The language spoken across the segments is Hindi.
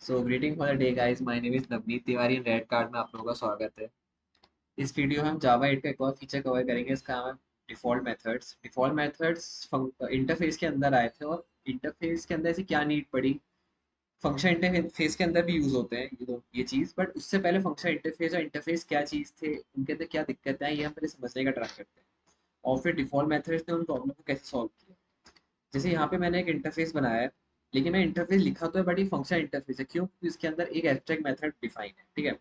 So greeting for the day guys, my name is Navneet Tiwari and red card में आप लोगों का स्वागत है। इस वीडियो में हम जावा 8 का एक और फीचर कवर करेंगे। इसका नाम है डिफ़ॉल्ट मेथड्स इंटरफेस के अंदर आए थे, और इंटरफेस के अंदर ऐसी क्या नीड पड़ी। फंक्शन इंटरफेस के अंदर भी यूज होते हैं ये चीज़, बट उससे पहले फंक्शन इंटरफेस और इंटरफेस क्या चीज़ थे, उनके अंदर क्या दिक्कतें हैं, ये हम पहले समझने का ट्राई करते हैं। और फिर डिफ़ॉल्ट मेथड्स ने उन प्रॉब्लम को कैसे सॉल्व किया। जैसे यहाँ पे मैंने एक इंटरफेस बनाया है, लेकिन मैं इंटरफेस लिखा तो है बट ये फंक्शन इंटरफेस है। क्यों? क्योंकि इसके अंदर एक एब्स्ट्रैक्ट मेथड डिफाइन है। ठीक है,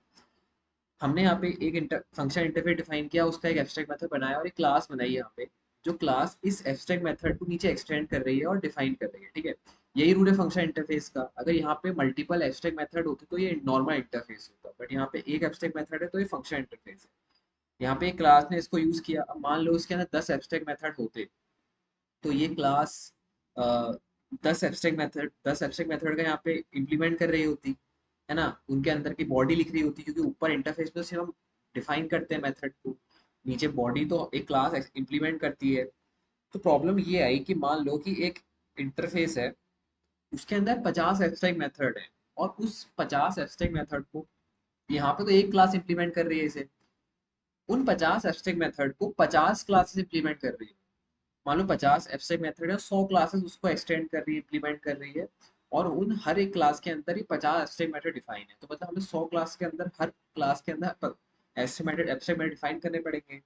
हमने यहाँ पे एक फंक्शन इंटरफेस डिफाइन किया, उसका एक एब्स्ट्रैक्ट मेथड बनाया और एक क्लास बनाई है यहाँ पे, जो क्लास इस एब्स्ट्रैक्ट मेथड को नीचे एक्सटेंड कर रही है और डिफाइन कर रही है। ठीक है, यही रूल है फंक्शन इंटरफेस का। अगर यहाँ पे मल्टीपल एब्स्ट्रैक्ट मेथड होते तो ये नॉर्मल इंटरफेस होता, बट यहाँ पे एक एब्स्ट्रैक्ट मेथड है तो ये फंक्शन इंटरफेस है। यहाँ पे एक क्लास ने इसको यूज किया। अब मान लो इसके अंदर 10 एब्स्ट्रैक्ट मेथड होते, तो ये क्लास 10 एब्स्ट्रैक्ट मेथड का यहाँ पे इम्प्लीमेंट कर रही होती है ना, उनके अंदर की बॉडी लिख रही होती, क्योंकि ऊपर इंटरफेस में सिर्फ हम डिफाइन करते हैं मेथड को, नीचे बॉडी तो एक क्लास इम्प्लीमेंट करती है। तो प्रॉब्लम ये आई कि मान लो कि एक इंटरफेस है, उसके अंदर 50 एब्स्ट्रैक्ट मेथड है, और उस 50 एब्स्ट्रैक्ट मेथड को यहाँ पे तो एक क्लास इंप्लीमेंट कर रही है इसे, उन 50 एब्स्ट्रैक्ट मेथड को 50 क्लासेस इंप्लीमेंट कर रही है। मान लो 50 एब्स्ट्रैक्ट मेथड है, 100 क्लासेस उसको एक्सटेंड कर रही है, इंप्लीमेंट कर रही है, और उन हर एक क्लास के अंदर ही 50 एब्स्ट्रैक्ट मेथड डिफाइन है। तो मतलब हमें 100 क्लास के अंदर, हर क्लास के अंदर एब्स्ट्रैक्ट मेथड डिफाइन करने पड़ेंगे।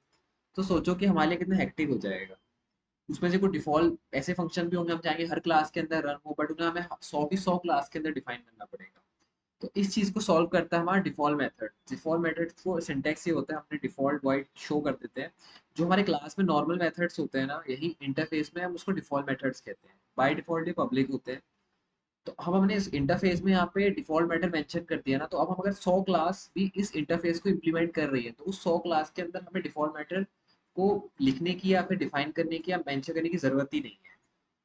तो सोचो कि हमारे लिए कितना हेक्टिक हो जाएगा। उसमें से कुछ डिफॉल्ट ऐसे फंक्शन भी होंगे, हम चाहेंगे हर क्लास के अंदर रन हो, बट उन्हें हमें 100 की 100 क्लास के अंदर डिफाइन करना पड़ेगा। तो इस चीज को सॉल्व करता है हमारा डिफॉल्ट मेथड को सिंटैक्स ये होता है, हमने डिफॉल्ट वॉइड शो कर देते हैं। जो हमारे क्लास में नॉर्मल मेथड्स होते हैं ना, यही इंटरफेस में हम उसको डिफॉल्ट मेथड्स कहते हैं। बाय डिफॉल्ट ये पब्लिक होते हैं। तो हम हमने इस इंटरफेस में यहाँ पे डिफॉल्ट मेथड मेंशन कर दिया ना, तो अब हम अगर 100 क्लास भी इस इंटरफेस को इम्प्लीमेंट कर रही है, तो उस 100 क्लास के अंदर हमें डिफॉल्ट मेथड को लिखने की या फिर डिफाइन करने की या मेंशन करने की जरूरत ही नहीं है।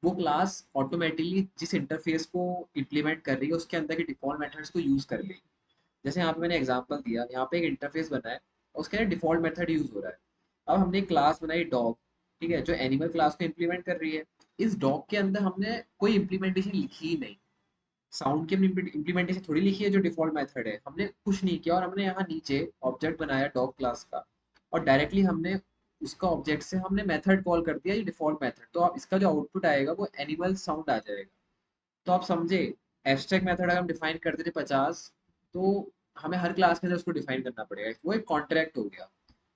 वो क्लास ऑटोमेटिकली जिस इंटरफेस को इम्प्लीमेंट कर रही है उसके अंदर के डिफॉल्ट मेथड्स को यूज कर लेगी। जैसे यहाँ पे मैंने एग्जांपल दिया, यहाँ पे एक इंटरफेस बना है और उसके अंदर डिफॉल्ट मेथड यूज हो रहा है। अब हमने एक क्लास बनाई डॉग, ठीक है, जो एनिमल क्लास को इम्प्लीमेंट कर रही है। इस डॉग के अंदर हमने कोई इम्प्लीमेंटेशन लिखी ही नहीं। साउंड की हमने इम्प्लीमेंटेशन थोड़ी लिखी है, जो डिफॉल्ट मेथड है हमने कुछ नहीं किया, और हमने यहाँ नीचे ऑब्जेक्ट बनाया डॉग क्लास का, और डायरेक्टली हमने उसका ऑब्जेक्ट से हमने मेथड कॉल कर दिया, ये डिफॉल्ट मेथड। तो आप इसका जो आउटपुट आएगा वो एनिमल साउंड आ जाएगा। तो आप समझे, एब्स्ट्रैक्ट मेथड अगर हम डिफाइन करते थे 50, तो हमें हर क्लास के अंदर उसको डिफाइन करना पड़ेगा, वो एक कॉन्ट्रैक्ट हो गया।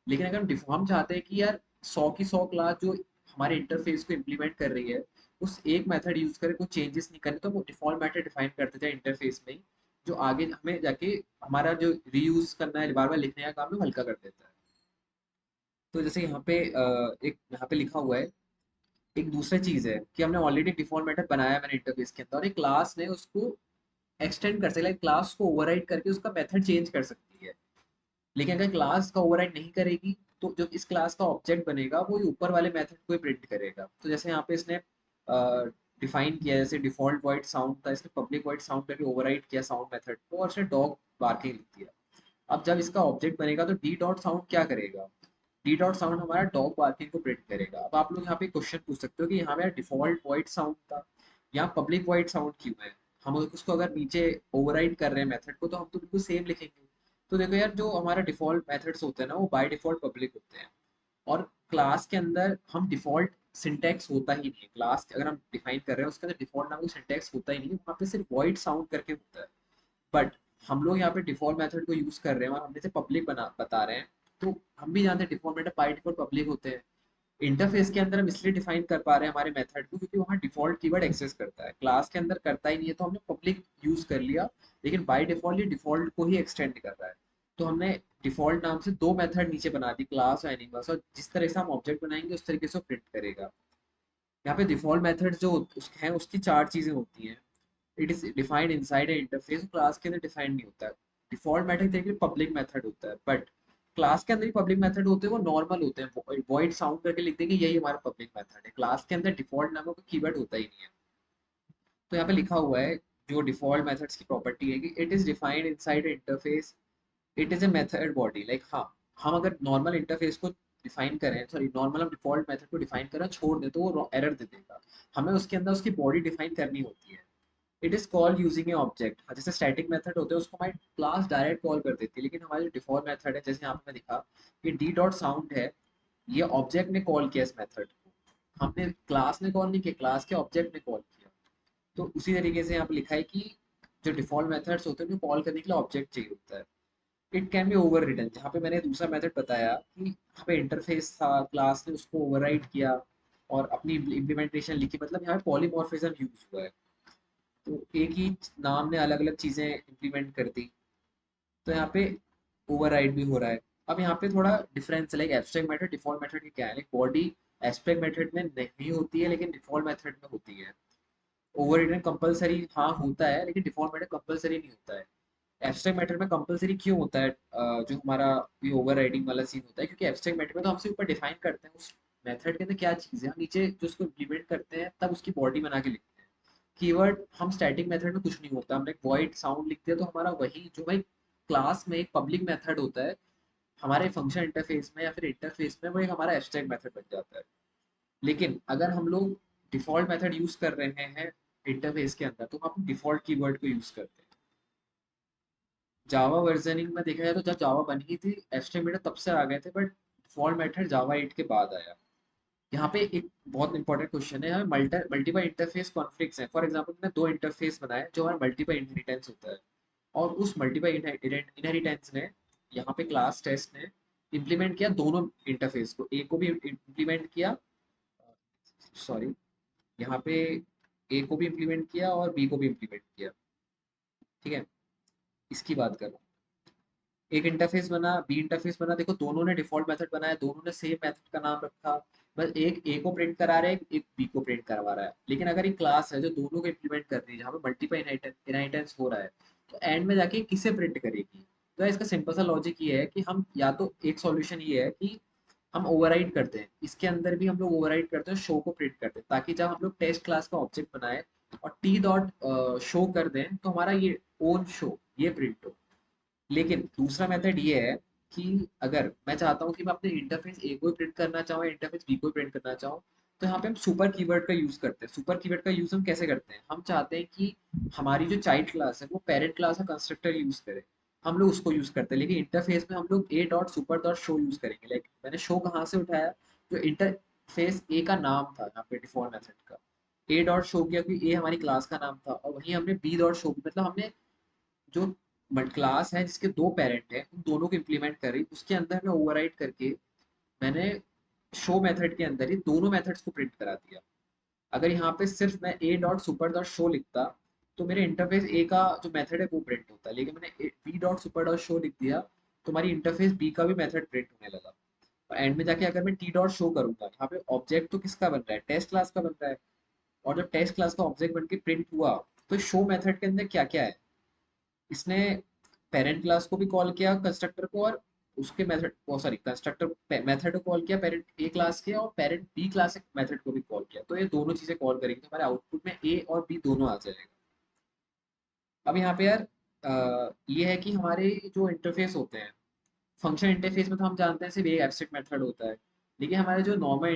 लेकिन अगर हम चाहते हैं कि यार 100 की 100 क्लास जो हमारे इंटरफेस को इम्प्लीमेंट कर रही है, उस एक मेथड यूज करे, कोई चेंजेस नहीं करे, तो वो डिफॉल्ट मेथड डिफाइन करते थे इंटरफेस में ही, जो आगे हमें जाके हमारा जो रीयूज करना है, बार बार लिखने का काम है, वो हल्का कर देता है। तो जैसे यहाँ पे एक यहाँ पे लिखा हुआ है, एक दूसरा चीज है कि हमने ऑलरेडी डिफॉल्ट मेथड बनाया है मैंने इंटरफेस के अंदर, और एक क्लास ने उसको एक्सटेंड कर सकती है, क्लास को ओवरराइड करके उसका मेथड चेंज कर सकती है। लेकिन अगर क्लास का ओवरराइड नहीं करेगी, तो जो इस क्लास का ऑब्जेक्ट बनेगा वो ऊपर वाले मेथड को ही प्रिंट करेगा। तो जैसे यहाँ पे इसने डिफाइन किया, जैसे डिफॉल्ट वॉइड साउंड था, इसने पब्लिक वॉइड साउंड करके ओवरराइड किया साउंड मेथड को, और इसने डॉग बार्किंग लिख दिया। अब जब इसका ऑब्जेक्ट बनेगा तो डी डॉट साउंड क्या करेगा, डी डॉट साउंड हमारा डॉग बार्किंग को प्रिंट करेगा। अब आप लोग यहाँ पे क्वेश्चन पूछ सकते हो कि यहाँ पे डिफॉल्ट वॉइड साउंड था, यहाँ पब्लिक वॉइड साउंड क्यों है। हम उसको अगर नीचे ओवरराइड कर रहे हैं मेथड को, तो हम तो बिल्कुल सेम लिखेंगे। तो देखो यार, जो हमारा डिफॉल्ट मेथड्स होते हैं ना, वो बाय डिफॉल्ट पब्लिक होते हैं। और क्लास के अंदर हम डिफॉल्ट सिंटैक्स होता ही नहीं है। क्लास अगर हम डिफाइन कर रहे हैं, उसके अंदर डिफॉल्ट नाम का सिंटैक्स होता ही नहीं है, वहाँ पे सिर्फ वॉइड साउंड करके होता है। बट हम लोग यहाँ पे डिफॉल्ट मेथड को यूज कर रहे हैं और हमने से पब्लिक बता रहे हैं, तो हम भी जानते हैं default method by default public होते हैं। इंटरफेस के अंदर हम इसलिए डिफाइन कर पा रहे हैं हमारे मेथड को, क्योंकि वहाँ डिफॉल्ट कीवर्ड एक्सेस करता है, क्लास के अंदर करता ही नहीं है, तो हमने पब्लिक यूज कर लिया। लेकिन बाय डिफॉल्ट ये डिफॉल्ट को ही एक्सटेंड कर रहा है। तो हमने डिफॉल्ट नाम से दो मेथड नीचे बना दी, क्लास और एनिमल्स, और जिस तरह से हम ऑब्जेक्ट बनाएंगे उस तरीके से प्रिंट करेगा। यहाँ पे डिफॉल्ट मेथड जो है उसकी चार चीजें होती हैं। It is defined inside a interface, class के अंदर डिफाइंड नहीं होता है। डिफॉल्ट मेथड देखिए पब्लिक मेथड होता है, बट क्लास के अंदर ही पब्लिक मेथड होते हैं, वो नॉर्मल होते हैं, वॉइड साउंड करके लिख देंगे यही हमारा पब्लिक मेथड है। क्लास के अंदर डिफॉल्ट नामक कोई कीवर्ड होता ही नहीं है। तो यहाँ पे लिखा हुआ है, जो डिफॉल्ट मेथड्स की प्रॉपर्टी है कि it is defined inside interface, it is a method body. Like हाँ, हम अगर नॉर्मल इंटरफेस को डिफाइन करें, सॉरी नॉर्मल हम डिफॉल्ट मेथड को डिफाइन करें छोड़ दें, तो वो एरर दे देगा। हमें उसके अंदर उसकी बॉडी डिफाइन करनी होती है। It is called using A object. जैसे स्टैटिक मेथड होते हैं उसको हमारी क्लास डायरेक्ट कॉल कर देती है, लेकिन हमारी जो डिफॉल्ट मेथड है, जैसे यहाँ पे मैं दिखा कि डी डॉट साउंड है, ये ऑब्जेक्ट ने कॉल किया इस मेथड को, हमने क्लास ने कॉल नहीं किया, क्लास के ऑब्जेक्ट ने कॉल किया। तो उसी तरीके से यहाँ पे लिखा है कि जो डिफॉल्ट मेथड्स होते हैं उनको कॉल करने के लिए ऑब्जेक्ट चाहिए होता है। It can be overwritten, जहाँ पे मैंने दूसरा मेथड बताया कि यहाँ पे इंटरफेस था, क्लास ने उसको ओवरराइड किया और अपनी इम्प्लीमेंटेशन लिखी, मतलब यहाँ पे पॉलीमॉर्फिज्म यूज हुआ है। तो एक ही नाम ने अलग अलग चीजें इम्प्लीमेंट कर दी, तो यहाँ पे ओवरराइड भी हो रहा है। अब यहाँ पे थोड़ा डिफरेंस है, like abstract method default method की क्या है, लाइक बॉडी एब्स्ट्रैक्ट मेथड में नहीं होती है लेकिन डिफॉल्ट मेथड में होती है। ओवर रिटन कंपलसरी हाँ होता है, लेकिन डिफॉल्ट मेथड कंपलसरी नहीं होता है। एब्स्ट्रैक्ट मैटर में कंपलसरी क्यों होता है, जो हमारा ये ओवर राइडिंग वाला सीन होता है, क्योंकि एब्स्ट्रैक्ट मैटर में तो हमसे ऊपर डिफाइन करते हैं उस मेथड के अंदर क्या चीज़ है, हम नीचे जो उसको इम्प्लीमेंट करते हैं तब उसकी बॉडी बना के लिखते हैं। कीवर्ड हम स्टैटिक मेथड में कुछ नहीं होता, हमने एक वॉइड साउंड लिखते हैं तो हमारा वही जो भाई क्लास में एक पब्लिक मेथड होता है हमारे फंक्शन इंटरफेस में या फिर इंटरफेस में, वो एक हमारा एब्स्ट्रैक्ट मेथड बन जाता है। लेकिन अगर हम लोग डिफॉल्ट मेथड यूज कर रहे हैं इंटरफेस के अंदर, तो हम डिफॉल्ट कीवर्ड को यूज करते हैं। जावा वर्जनिंग में देखा जाए तो जब जावा बनी थी एस्टिमेटर तब से आ गए थे, बट डिफॉल्ट मेथड जावा 8 के बाद आया। यहाँ पे एक बहुत इंपॉर्टेंट क्वेश्चन है, हमें मल्टीपल इंटरफेस कॉन्फ्लिक्ट्स हैं। फॉर एग्जांपल मैंने दो इंटरफेस बनाए जो हमारा मल्टीपल इनहेरिटेंस होता है, और उस मल्टीपल इनहेरिटेंस ने, यहाँ पे क्लास टेस्ट ने इम्प्लीमेंट किया दोनों इंटरफेस को, ए को भी इम्प्लीमेंट किया, सॉरी, यहाँ पे ए को भी इम्प्लीमेंट किया और बी को भी इम्प्लीमेंट किया। ठीक है, इसकी बात कर रहा हूँ। एक इंटरफेस बना, बी इंटरफेस बना, देखो दोनों ने डिफॉल्ट मेथड बनाया, दोनों ने सेम मेथड का नाम रखा, बस एक ए को प्रिंट करा रहा है, एक बी को प्रिंट करवा रहा है। लेकिन अगर एक क्लास है जो दोनों को इम्प्लीमेंट कर रही है, जहाँ पे मल्टीपल इनहेरिटेंस हो रहा है, तो एंड में जाके किसे प्रिंट करेगी? तो इसका सिंपल सा लॉजिक ये है कि हम या तो, एक सॉल्यूशन ये है कि हम ओवरराइड करते हैं, इसके अंदर भी हम लोग ओवरराइड करते हैं, शो को प्रिंट करते हैं, ताकि जब हम लोग टेस्ट क्लास का ऑब्जेक्ट बनाए और टी डॉट शो कर दें तो हमारा ये ओन शो ये प्रिंट हो। लेकिन दूसरा मेथड ये है कि अगर मैं चाहता हूँ कि मैं अपने इंटरफेस ए को प्रिंट करना चाहूँ या इंटरफेस बी को प्रिंट करना चाहूँ, तो यहाँ पे हम सुपर कीवर्ड का यूज करते हैं। सुपर कीवर्ड का यूज हम कैसे करते हैं, हम चाहते हैं कि हमारी जो चाइल्ड क्लास है वो पेरेंट क्लास का कंस्ट्रक्टर यूज करे, हम लोग उसको यूज करते हैं। लेकिन इंटरफेस में हम लोग ए dot super dot show use करेंगे। लाइक मैंने शो कहाँ से उठाया, जो इंटरफेस ए का नाम था यहाँ पे डिफॉल्ट मेथड का, ए डॉट शो किया क्योंकि ए हमारी क्लास का नाम था, और वहीं हमने बी डॉट शो, मतलब हमने जो क्लास है जिसके दो पेरेंट हैं उन दोनों को इम्प्लीमेंट करी, उसके अंदर में ओवरराइड करके मैंने शो मेथड के अंदर ही दोनों मेथड्स को प्रिंट करा दिया। अगर यहाँ पे सिर्फ मैं ए डॉट सुपर डॉट शो लिखता तो मेरे इंटरफेस ए का जो मेथड है वो प्रिंट होता, लेकिन मैंने B dot super dot show लिख दिया तो हमारी इंटरफेस बी का भी मेथड प्रिंट होने लगा। और एंड में जाके अगर मैं टी डॉट शो करूंगा, यहाँ पे ऑब्जेक्ट तो किसका बन रहा है, टेस्ट क्लास का बन रहा है, और जब टेस्ट क्लास का ऑब्जेक्ट बन के प्रिंट हुआ, तो शो मेथड के अंदर क्या क्या है, इसने पेरेंट क्लास को भी कॉल किया कंस्ट्रक्टर को, और उसके मेथड, वो सॉरी कंस्ट्रक्टर मेथड को कॉल किया पेरेंट ए क्लास के, और पेरेंट बी क्लास मेथड को भी कॉल किया, तो ये दोनों चीजें कॉल करेंगे तो हमारे आउटपुट में ए और बी दोनों आ जाएगा। अब यहाँ पे यार ये है कि हमारे जो इंटरफेस होते हैं, फंक्शन इंटरफेस में तो हम जानते हैं सिर्फ एक एब्स्ट्रैक्ट मेथड होता है, लेकिन हमारे जो नॉर्मल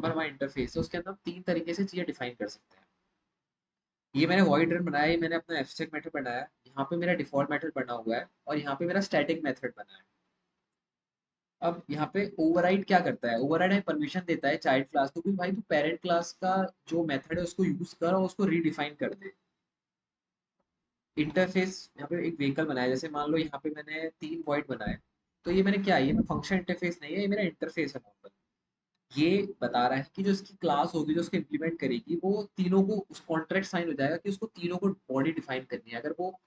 हमारा इंटरफेस है उसके अंदर हम तीन तरीके से चीजें डिफाइन कर सकते हैं। ये मैंने वॉइड रन बनाया, ये मैंने अपना एब्स्ट्रैक्ट मेथड बनाया, यहाँ पे मेरा डिफॉल्ट मेथड बना हुआ है, और यहाँ पे मेरा स्टैटिक मेथड बना है। अब यहाँ पे ओवरराइड क्या करता है, ओवरराइड हमें परमिशन देता है चाइल्ड क्लास को कि भाई तू पेरेंट क्लास का जो मेथड है उसको यूज कर और उसको रीडिफाइन कर दे। इंटरफेस यहाँ पे एक व्हीकल बनाया, जैसे मान लो यहाँ पे मैंने तीन वॉइड बनाए, तो ये मैंने क्या, ये मैं फंक्शन इंटरफेस नहीं है, ये मेरा इंटरफेस है नॉर्मल। ये बता रहा है कि जो इसकी क्लास होगी जो उसको इम्प्लीमेंट करेगी वो तीनों को, उस कॉन्ट्रैक्ट साइन हो जाएगा कि उसको तीनों को बॉडी डिफाइन करनी है। अगर वो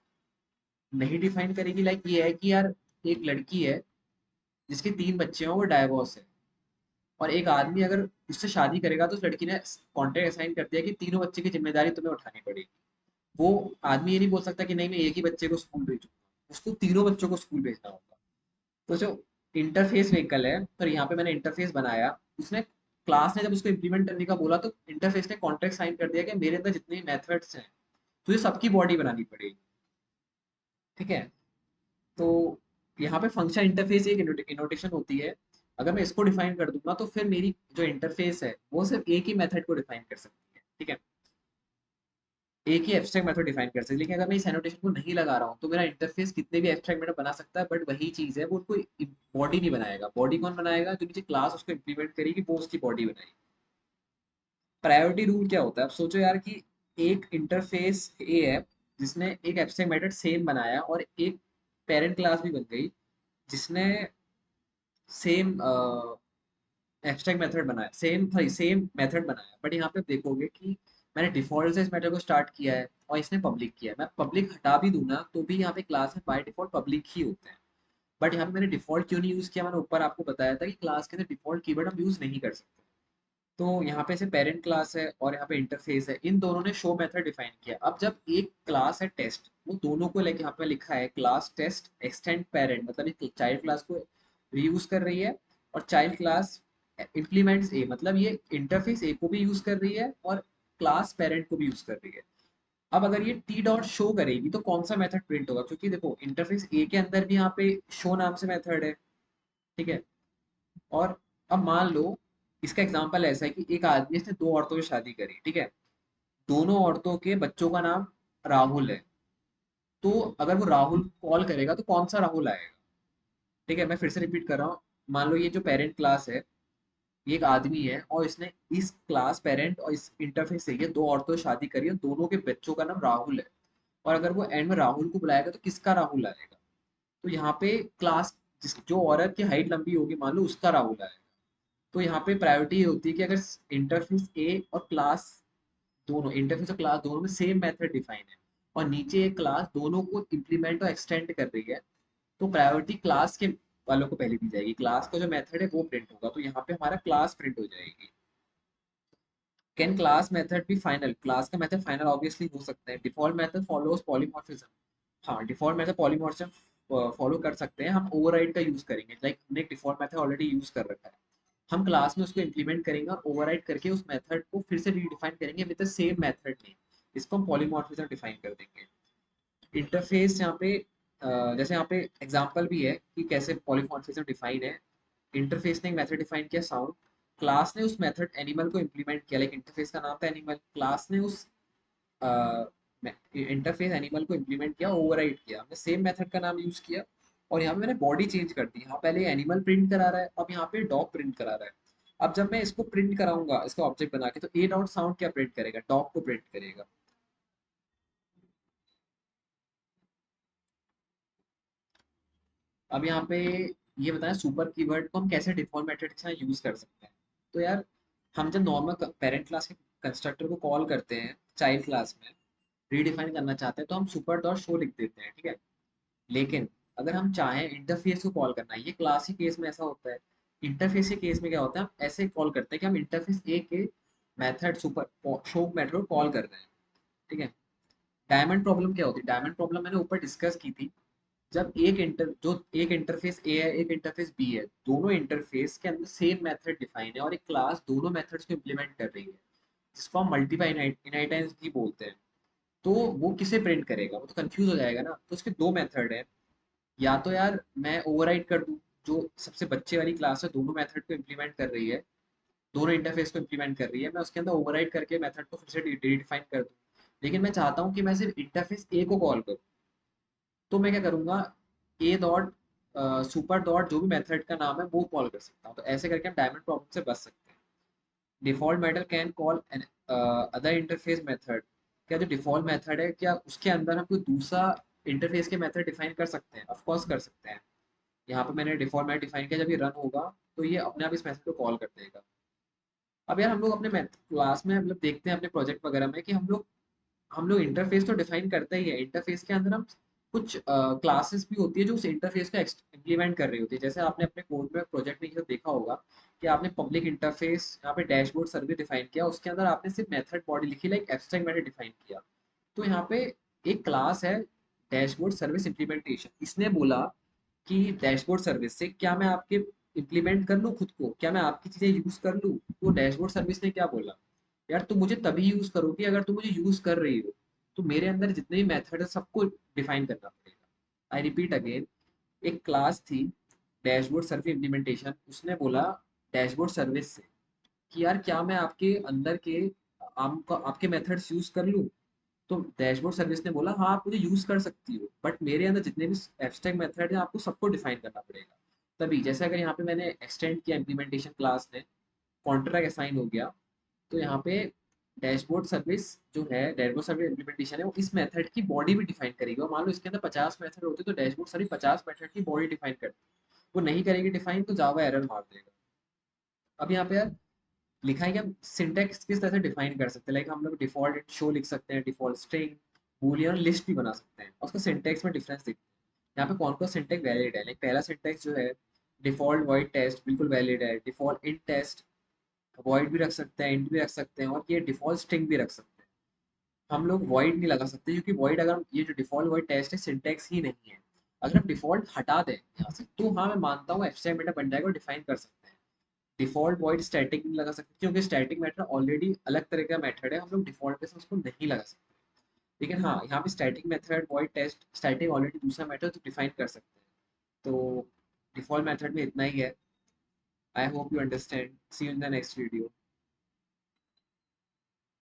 नहीं डिफाइन करेगी, लाइक ये है कि यार एक लड़की है जिसके तीन बच्चे हैं, वो डाइवोर्स है, और एक आदमी अगर उससे शादी करेगा तो उस लड़की ने कॉन्ट्रैक्ट असाइन कर दिया कि तीनों बच्चे की जिम्मेदारी तुम्हें उठानी पड़ेगी। वो आदमी ये नहीं बोल सकता कि नहीं मैं एक ही बच्चे को स्कूल भेजूंगा, उसको तीनों बच्चों को स्कूल भेजना होगा। तो जो इंटरफेस व्हीकल है, तो यहाँ पे मैंने इंटरफेस बनाया, उसने क्लास ने जब उसको इम्प्लीमेंट करने का बोला तो इंटरफेस ने कॉन्ट्रैक्ट साइन कर दिया कि मेरे अंदर जितने मेथड्स हैं तुझे सबकी बॉडी बनानी पड़ेगी। ठीक है, तो यहाँ पे फंक्शन इंटरफेस एक इनोटेशन होती है, अगर मैं इसको डिफाइन कर दूंगा तो फिर मेरी जो इंटरफेस है वो सिर्फ एक ही मेथड को डिफाइन कर सकती है। ठीक है, एक ही एब्स्ट्रैक्ट मेथड डिफाइन कर सकते हैं, लेकिन अगर मैं इस एनोटेशन को नहीं लगा रहा हूँ तो मेरा इंटरफेस कितने भी एब्स्ट्रैक्ट मेथड बना सकता है, बट वही चीज है वो उनको बॉडी नहीं बनाएगा। बॉडी कौन बनाएगा? जो नीचे क्लास उसको इम्प्लीमेंट करेगी वो उसकी बॉडी बनाएगी। प्रायोरिटी रूल क्या होता है? अब सोचो यार कि एक इंटरफेस ए है जिसने एक एब्स्ट्रैक्ट मेथड सेम बनाया, और एक पेरेंट क्लास भी बन गई जिसने सेम एब्स्ट्रैक्ट मेथड बनाया, सेम मेथड बनाया। बट यहाँ पे आप देखोगे कि मैंने डिफॉल्ट से इस मेथड को स्टार्ट किया है और इसने पब्लिक किया है। मैं पब्लिक हटा भी दूं ना तो भी यहाँ पे क्लास में बाय डिफॉल्ट पब्लिक ही होते हैं। बट यहाँ पे मैंने डिफॉल्ट क्यों नहीं यूज किया? मैंने ऊपर आपको बताया था कि क्लास के अंदर डिफॉल्ट कीवर्ड हम यूज नहीं कर सकते। तो यहाँ पे से पेरेंट क्लास है और यहाँ पे इंटरफेस है, इन दोनों ने शो मेथड डिफाइन किया। अब जब एक क्लास है टेस्ट, वो दोनों को लेके यहाँ पे लिखा है क्लास टेस्ट एक्सटेंड पेरेंट, मतलब एक चाइल्ड क्लास को रीयूज कर रही है, और चाइल्ड क्लास इम्प्लीमेंट्स ए, मतलब ये इंटरफेस ए को भी यूज कर रही है और क्लास पेरेंट को भी यूज कर रही है। अब अगर ये टी डॉट शो करेगी तो कौन सा मेथड प्रिंट होगा? क्योंकि देखो इंटरफेस ए के अंदर भी यहाँ पे शो नाम से मेथड है, ठीक है। और अब मान लो इसका एग्जांपल ऐसा है कि एक आदमी, इसने दो औरतों से शादी करी, ठीक है। दोनों औरतों के बच्चों का नाम राहुल है। तो अगर वो राहुल कॉल करेगा तो कौन सा राहुल आएगा? ठीक है, मैं फिर से रिपीट कर रहा हूँ। मान लो ये जो पेरेंट क्लास है, ये एक आदमी है और इसने इस क्लास पेरेंट और इस इंटरफेस से ये दो औरतों से शादी करी है, दोनों के बच्चों का नाम राहुल है। और अगर वो एंड में राहुल को बुलाएगा तो किसका राहुल आएगा? तो यहाँ पे क्लास, जिस जो औरत की हाइट लंबी होगी मान लो, उसका राहुल आएगा। तो यहाँ पे प्रायोरिटी ये होती है कि अगर इंटरफेस ए और क्लास दोनों, इंटरफेस और क्लास दोनों में सेम मेथड डिफाइन है और नीचे एक क्लास दोनों को इम्प्लीमेंट और एक्सटेंड कर रही है, तो प्रायोरिटी क्लास के वालों को पहले दी जाएगी। क्लास का जो मेथड है वो प्रिंट होगा, तो यहाँ पे हमारा क्लास प्रिंट हो जाएगी। कैन क्लास मेथड भी फाइनल? क्लास का मेथड फाइनल ऑब्वियसली हो सकते हैं। Default method follows polymorphism. हाँ, डिफॉल्ट मेथड पॉलीमॉर्फिज्म फॉलो कर सकते हैं। हम ओवरराइड का यूज करेंगे, लाइक हमने एक डिफॉल्ट मेथड ऑलरेडी यूज कर रखा है, हम क्लास में उसको इम्प्लीमेंट करेंगे और ओवरराइड करके उस मेथड को फिर से रीडिफाइन करेंगे with the same method name. इसको हम पॉलीमॉर्फिज्म डिफाइन कर देंगे। इंटरफेस यहाँ पे जैसे यहाँ पे एग्जांपल भी है कि कैसे पॉलीमॉर्फिज्म डिफाइन है। इंटरफेस ने एक मेथड डिफाइन किया साउंड, क्लास ने उस मेथड एनिमल को इम्प्लीमेंट किया, लाइक इंटरफेस का नाम था एनिमल, क्लास ने उस इंटरफेस एनिमल को इम्प्लीमेंट किया, ओवरराइड किया, हमने सेम मेथड का नाम यूज किया। और यहाँ पे मैंने बॉडी चेंज कर दी, यहाँ पहले एनिमल प्रिंट करा रहा है, अब यहाँ पे डॉग प्रिंट करा रहा है। अब जब मैं इसको प्रिंट कराऊंगा, इसका ऑब्जेक्ट बना के, तो ए डॉट साउंड क्या प्रिंट करेगा? डॉग को प्रिंट करेगा। अब यहाँ पे ये बताएं सुपर कीवर्ड को हम कैसे डिफॉल्ट मेथड के साथ यूज कर सकते हैं। तो यार, हम जब नॉर्मल पेरेंट क्लास के कंस्ट्रक्टर को कॉल करते हैं चाइल्ड क्लास में, रीडिफाइन करना चाहते हैं, तो हम सुपर डॉट शो लिख देते हैं, ठीक है। लेकिन अगर हम चाहें इंटरफेस को कॉल करना, ये क्लास के केस में ऐसा होता है। इंटरफेस के केस में क्या होता है, हम ऐसे कॉल करते हैं कि हम इंटरफेस ए के मेथड सुपर शो मेथड को कॉल कर रहे हैं, ठीक है। डायमंड प्रॉब्लम क्या होती है? डायमंड प्रॉब्लम मैंने ऊपर डिस्कस की थी। जब एक इंटरफेस ए है, एक इंटरफेस बी है, दोनों इंटरफेस के अंदर सेम मेथड डिफाइन है और एक क्लास दोनों मेथड्स को इम्प्लीमेंट कर रही है, जिसको हम मल्टीप्लाई इनहेरिटेंस भी बोलते हैं। तो वो किसे प्रिंट करेगा? वो तो कंफ्यूज हो जाएगा ना। तो उसके दो मेथड है, या तो यार मैं ओवरराइड कर दूं, जो सबसे बच्चे वाली क्लास है दोनों मेथड को इम्प्लीमेंट कर रही है, दोनों इंटरफेस को इम्प्लीमेंट कर रही है, मैं उसके अंदर ओवरराइड करके मेथड को फिर से रिडिफाइन कर दूं। लेकिन मैं चाहता हूँ कि मैं सिर्फ इंटरफेस ए को कॉल करूँ, तो मैं क्या करूंगा, ए डॉट सुपर डॉट जो भी मेथड का नाम है वो कॉल कर सकता हूँ। तो ऐसे करके हम डायमंड प्रॉब्लम से बच सकते हैं। Default method can call another interface method. क्या जो डिफॉल्ट मेथड है, क्या उसके अंदर हम कोई दूसरा इंटरफेस के मेथड डिफाइन कर सकते हैं? ऑफ कोर्स कर सकते हैं। यहाँ पे मैंने डिफॉल्ट मेथड डिफाइन किया, जब ये रन होगा तो ये अपने आप इस मेथड को कॉल कर देगा। अब यार हम लोग अपने क्लास में मतलब देखते हैं अपने प्रोजेक्ट वगैरह में कि हम लोग इंटरफेस तो डिफाइन करते ही है, इंटरफेस के अंदर हम कुछ क्लासेस भी होती है जो उस इंटरफेस को इम्प्लीमेंट कर रही होती है। जैसे आपने अपने कोड में प्रोजेक्ट में ये देखा होगा कि आपने पब्लिक इंटरफेस यहाँ पे डैशबोर्ड सर्विस डिफाइन किया, उसके अंदर आपने सिर्फ मेथड बॉडी लिखी, लाइक एब्स्ट्रैक्ट मेथड डिफाइन किया। तो यहाँ पे एक क्लास है डैशबोर्ड सर्विस इम्प्लीमेंटेशन, इसने बोला कि डैशबोर्ड सर्विस से क्या मैं आपके इम्प्लीमेंट कर लूँ खुद को, क्या मैं आपकी चीज़ें यूज़ कर लूँ? तो डैशबोर्ड सर्विस ने क्या बोला, यार तुम मुझे तभी यूज़ करोगी अगर तुम मुझे यूज़ कर रही हो। तो मेरे अंदर जितने भी मेथड है सबको डिफाइन करना पड़ेगा। आई रिपीट अगेन, एक क्लास थी डैशबोर्ड सर्विस इम्प्लीमेंटेशन, उसने बोला डैशबोर्ड सर्विस से कि यार क्या मैं आपके अंदर के आपके मेथड्स यूज़ कर लूँ? तो डैशबोर्ड सर्विस ने बोला हाँ आप मुझे यूज कर सकती हो, बट मेरे अंदर जितने भी एब्स्ट्रैक्ट मेथड है आपको सबको डिफाइन करना पड़ेगा। तभी जैसे अगर यहाँ पे मैंने एक्सटेंड किया इम्प्लीमेंटेशन क्लास ने, कॉन्ट्रैक्ट असाइन हो गया, तो यहाँ पे डैशबोर्ड सर्विस जो है, डैशबोर्ड सर्विस इम्प्लीमेंटेशन है, वो इस मेथड की बॉडी भी डिफाइन करेगी। और मान लो इसके अंदर 50 मेथड होते तो डैशबोर्ड सर्विस 50 मेथड की बॉडी डिफाइन करती। वो नहीं करेगी डिफाइन तो जावा एरर मार देगा। अब यहाँ पे यार लिखा है कि हम सिंटेक्स किस तरह से डिफाइन कर सकते हैं, लाइक हम लोग डिफॉल्ट शो लिख सकते हैं, डिफॉल्ट स्ट्रिंग, बूलियन लिस्ट भी बना सकते हैं, और उसका सिंटेक्स में डिफरेंस दिखता है। यहाँ पे कौन कौन सिंटेक्स वैलिड है, लाइक पहला सिंटेक्स जो है डिफॉल्ट वॉइड टेस्ट बिल्कुल वैलिड है, डिफॉल्ट इन टेस्ट वॉइड भी रख सकते हैं, इंट भी रख सकते हैं, और ये डिफॉल्ट स्ट्रिंग भी रख सकते हैं। हम लोग वॉइड नहीं लगा सकते क्योंकि वॉइड, अगर ये जो डिफॉल्ट वॉइड टेस्ट है सिंटेक्स ही नहीं है। अगर हम डिफॉल्ट हटा दें यहाँ से तो हाँ मैं मानता हूँ एब्स्ट्रैक्ट मेथड बन जाएगा और डिफाइन कर सकते हैं। डिफॉल्ट वॉइड स्टैटिक नहीं लगा सकते क्योंकि स्टैटिक मेथड ऑलरेडी अलग तरह का मेथड है, हम लोग डिफॉल्ट पे से उसको नहीं लगा सकते। लेकिन हाँ यहाँ पे static method void test static already दूसरा मेथड तो डिफाइन कर सकते हैं। तो डिफॉल्ट मेथड में इतना ही है। I hope you understand. See you in the next video.